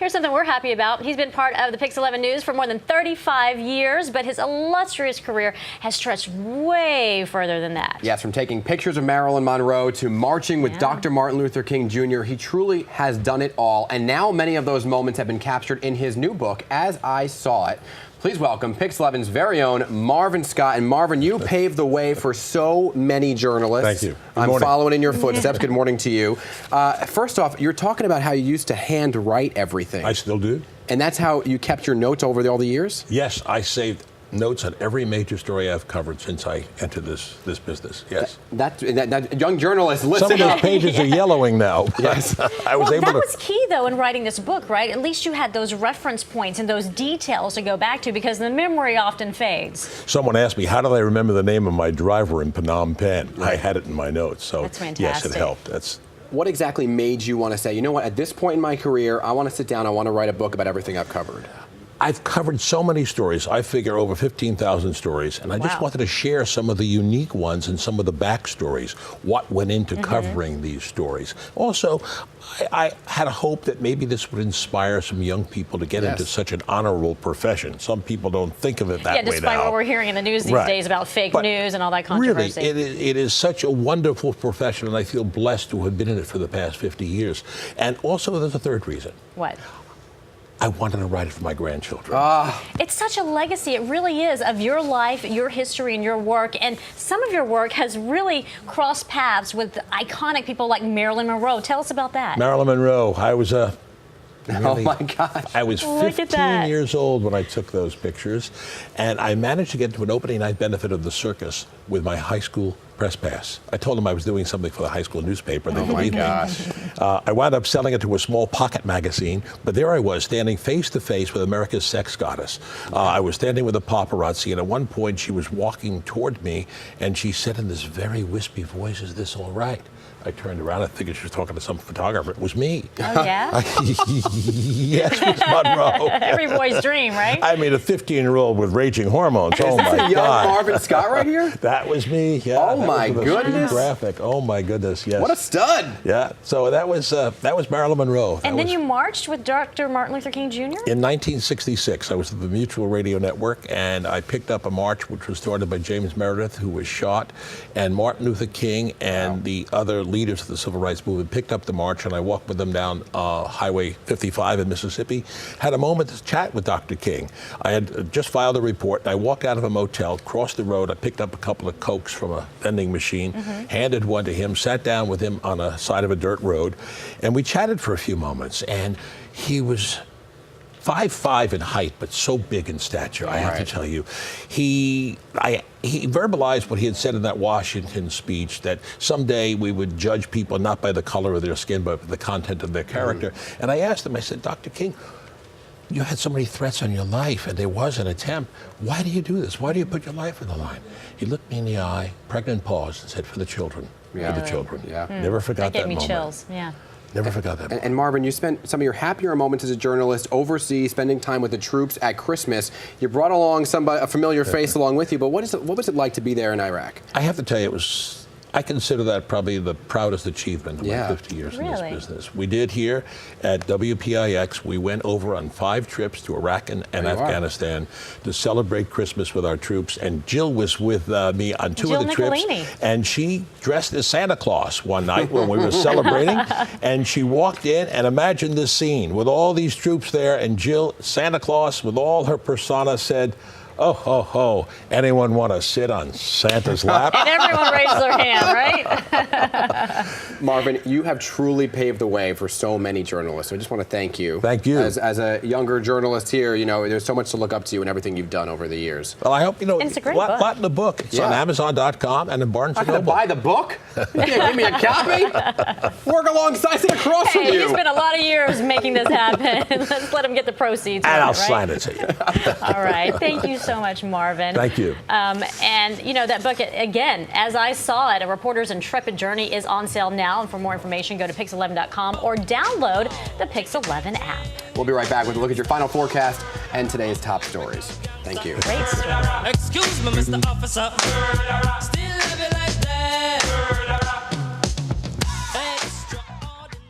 Here's something we're happy about. He's been part of the PIX11 News for more than 35 years, but his illustrious career has stretched way further than that. Yes, from taking pictures of Marilyn Monroe to marching with Dr. Martin Luther King Jr., he truly has done it all. And now many of those moments have been captured in his new book, As I Saw It. Please welcome PIX11's very own Marvin Scott. And Marvin, you paved the way for so many journalists. Thank you. I'm following in your footsteps. Good morning to you. First off, you're talking about how you used to hand write everything. I still do. And that's how you kept your notes over all the years? Yes, I saved notes on every major story I've covered since I entered this business. Yes. That young journalists, listen up. Some of those pages are yellowing now. Yes. That was key, though, in writing this book, right? At least you had those reference points and those details to go back to, because the memory often fades. Someone asked me, how did I remember the name of my driver in Phnom Penh? Right. I had it in my notes. So that's fantastic. Yes, it helped. What exactly made you want to say, you know what, at this point in my career, I want to sit down, I want to write a book about everything I've covered? I've covered so many stories. I figure over 15,000 stories, and I just wanted to share some of the unique ones and some of the backstories, what went into covering these stories. Also, I had a hope that maybe this would inspire some young people to get into such an honorable profession. Some people don't think of it that way now. Yeah, despite what we're hearing in the news these days about fake news and all that controversy. Really, it is such a wonderful profession, and I feel blessed to have been in it for the past 50 years. And also, there's a third reason. What? I wanted to write it for my grandchildren. It's such a legacy. It really is, of your life, your history, and your work. And some of your work has really crossed paths with iconic people like Marilyn Monroe. Tell us about that. Marilyn Monroe. I was oh my gosh. I was 15 years old when I took those pictures, and I managed to get to an opening night benefit of the circus with my high school press pass. I told them I was doing something for the high school newspaper. And they believed me. I wound up selling it to a small pocket magazine, but there I was standing face to face with America's sex goddess. I was standing with a paparazzi, and at one point she was walking toward me, and she said in this very wispy voice, "Is this all right?" I turned around. I figured she was talking to some photographer. It was me. Oh, yeah? Yes, Miss Monroe. Every boy's dream, right? I mean, a 15-year-old with raging hormones. Oh, my God. Young Marvin Scott right here? That was me, yeah. Oh, my goodness. Graphic. Oh, my goodness, yes. What a stud. Yeah, so that was Marilyn Monroe. And then you marched with Dr. Martin Luther King Jr.? In 1966, I was at the Mutual Radio Network, and I picked up a march which was started by James Meredith, who was shot, and Martin Luther King and the other leaders of the civil rights movement picked up the march, and I walked with them down Highway 55 in Mississippi, had a moment to chat with Dr. King. I had just filed a report, and I walked out of a motel, crossed the road, I picked up a couple of Cokes from a vending machine, handed one to him, sat down with him on a side of a dirt road, and we chatted for a few moments, and he was 5'5" in height, but so big in stature, I have to tell you. He verbalized what he had said in that Washington speech, that someday we would judge people not by the color of their skin, but the content of their character. And I asked him, I said, Dr. King, you had so many threats on your life, and there was an attempt. Why do you do this? Why do you put your life on the line? He looked me in the eye, pregnant pause, and said, for the children, for the children. Never forgot that moment. That gave me chills, Never forgot that. And Marvin, you spent some of your happier moments as a journalist overseas, spending time with the troops at Christmas. You brought along a familiar face along with you, but what was it like to be there in Iraq? I have to tell you, I consider that probably the proudest achievement of my 50 years in this business. We did here at WPIX. We went over on 5 trips to Iraq and Afghanistan to celebrate Christmas with our troops. And Jill was with me on 2 of the trips. And she dressed as Santa Claus one night when we were celebrating. And she walked in, and imagine this scene with all these troops there, and Jill, Santa Claus, with all her persona, said, "Oh, ho, ho, anyone want to sit on Santa's lap?" And everyone raised their hand, right? Marvin, you have truly paved the way for so many journalists. So I just want to thank you. Thank you. As a younger journalist here, you know, there's so much to look up to you and everything you've done over the years. Well, I hope, you know, it's a great book. Lot in the book. It's on Amazon.com and in Barnes & Noble. I'm going to buy the book? You can't give me a copy? Work alongside, sit across from you. He's spent a lot of years making this happen. Let's let him get the proceeds. And I'll sign it to you. All right. Thank you so much, Marvin. Thank you. And, you know, that book, again, As I Saw It, A Reporter's Intrepid Journey, is on sale now. And for more information, go to PIX11.com or download the PIX11 app. We'll be right back with a look at your final forecast and today's top stories. Thank you. Great story. Excuse me, Mr. Officer. Still